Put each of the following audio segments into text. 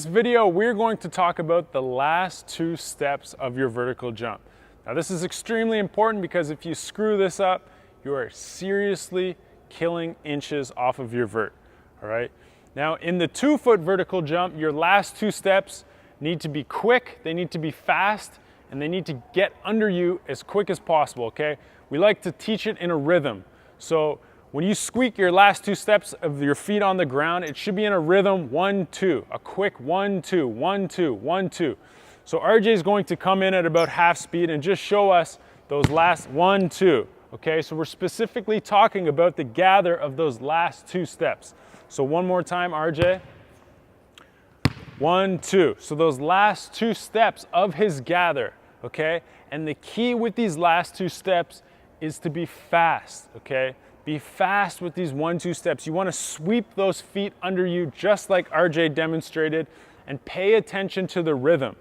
In this video, we're going to talk about the last two steps of your vertical jump. Now, this is extremely important because if you screw this up, you are seriously killing inches off of your vert, all right? Now, in the 2-foot vertical jump, your last two steps need to be quick, they need to be fast, and they need to get under you as quick as possible, okay? We like to teach it in a rhythm. So when you squeak your last two steps of your feet on the ground, it should be in a rhythm 1-2, a quick 1-2, 1-2, 1-2. So RJ is going to come in at about half speed and just show us those last 1-2. Okay, so we're specifically talking about the gather of those last two steps. So one more time, RJ. 1-2. So those last two steps of his gather, okay? And the key with these last two steps is to be fast, okay? Be fast with these 1-2 steps. You want to sweep those feet under you just like RJ demonstrated, and pay attention to the rhythm,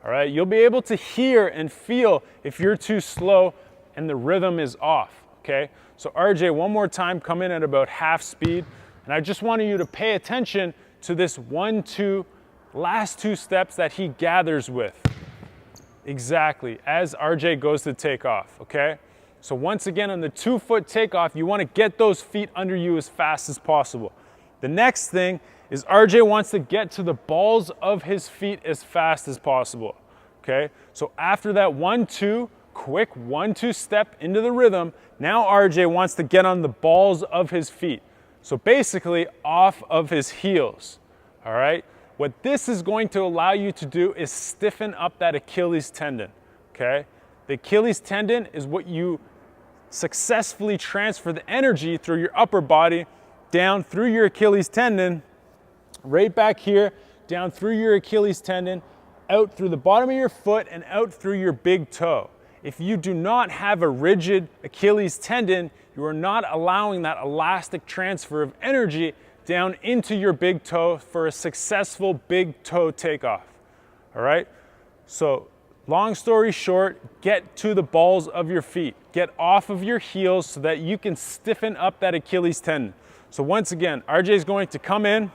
all right? You'll be able to hear and feel if you're too slow and the rhythm is off, okay? So RJ, one more time, come in at about half speed. And I just wanted you to pay attention to this 1-2, last two steps that he gathers with. Exactly, as RJ goes to take off, okay? So once again, on the 2-foot takeoff, you want to get those feet under you as fast as possible. The next thing is RJ wants to get to the balls of his feet as fast as possible, okay? So after that 1-2, quick 1-2 step into the rhythm, now RJ wants to get on the balls of his feet. So basically off of his heels, all right? What this is going to allow you to do is stiffen up that Achilles tendon, okay? The Achilles tendon is what you successfully transfer the energy through your upper body down through your Achilles tendon, right back here, down through your Achilles tendon, out through the bottom of your foot and out through your big toe. If you do not have a rigid Achilles tendon, you are not allowing that elastic transfer of energy down into your big toe for a successful big toe takeoff, all right? So long story short, get to the balls of your feet. Get off of your heels so that you can stiffen up that Achilles tendon. So once again, RJ is going to come in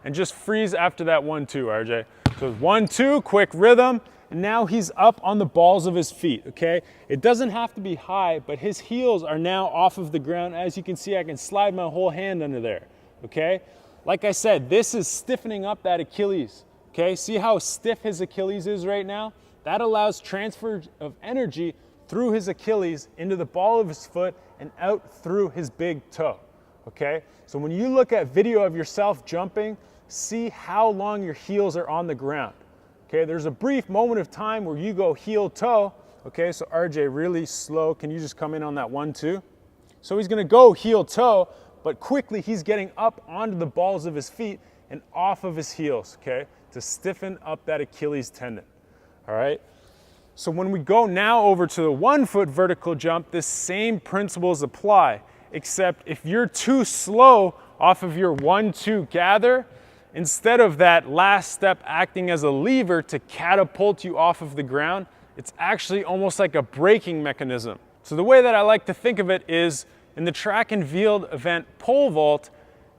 and just freeze after that 1-2, RJ. So 1-2, quick rhythm. And now he's up on the balls of his feet, okay? It doesn't have to be high, but his heels are now off of the ground. As you can see, I can slide my whole hand under there, okay? Like I said, this is stiffening up that Achilles, okay? See how stiff his Achilles is right now? That allows transfer of energy through his Achilles into the ball of his foot and out through his big toe, okay? So when you look at video of yourself jumping, see how long your heels are on the ground. Okay, there's a brief moment of time where you go heel toe. Okay, so RJ, really slow. Can you just come in on that 1-2? So he's gonna go heel toe, but quickly he's getting up onto the balls of his feet and off of his heels, okay, to stiffen up that Achilles tendon, all right? So when we go now over to the 1-foot vertical jump, the same principles apply, except if you're too slow off of your 1-2 gather, instead of that last step acting as a lever to catapult you off of the ground, it's actually almost like a braking mechanism. So the way that I like to think of it is in the track and field event pole vault,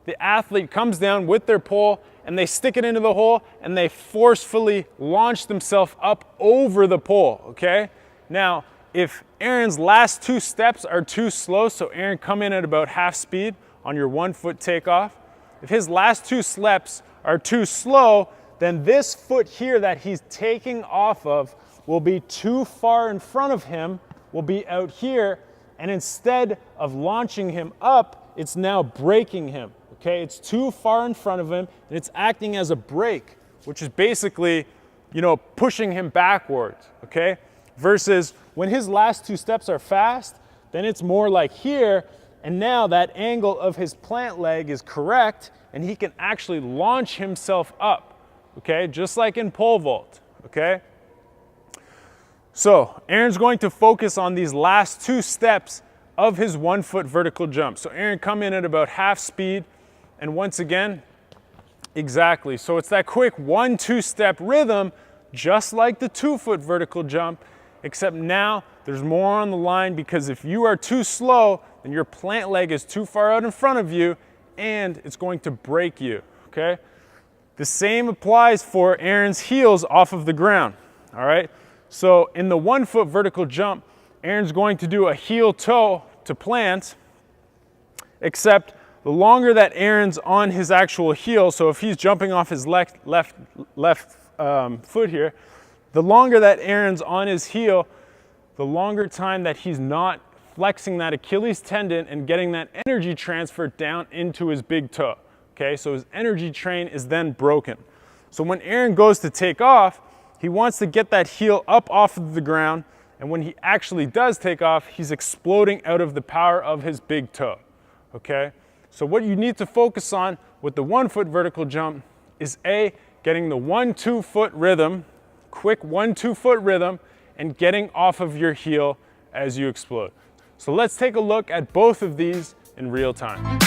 the athlete comes down with their pole and they stick it into the hole and they forcefully launch themselves up over the pole, okay? Now, if Aaron's last two steps are too slow, so Aaron come in at about half speed on your 1-foot takeoff, if his last two steps are too slow, then this foot here that he's taking off of will be too far in front of him, will be out here, and instead of launching him up, it's now braking him, okay? It's too far in front of him, and it's acting as a brake, which is basically, you know, pushing him backwards, okay? Versus when his last two steps are fast, then it's more like here, and now that angle of his plant leg is correct, and he can actually launch himself up, okay? Just like in pole vault, okay? So Aaron's going to focus on these last two steps of his 1-foot vertical jump. So Aaron, come in at about half speed, and once again, exactly. So it's that quick 1-2 step rhythm, just like the 2-foot vertical jump, except now there's more on the line, because if you are too slow, then your plant leg is too far out in front of you and it's going to break you, okay? The same applies for Aaron's heels off of the ground, all right? So in the 1 foot vertical jump, Aaron's going to do a heel toe to plant, except the longer that Aaron's on his actual heel, so if he's jumping off his left foot here, the longer that Aaron's on his heel, the longer time that he's not flexing that Achilles tendon and getting that energy transfer down into his big toe. Okay, so his energy train is then broken. So when Aaron goes to take off, he wants to get that heel up off of the ground, and when he actually does take off, he's exploding out of the power of his big toe. Okay, so what you need to focus on with the 1 foot vertical jump is A, getting the 1-2 foot rhythm, quick 1-2 foot rhythm, and getting off of your heel as you explode. So let's take a look at both of these in real time.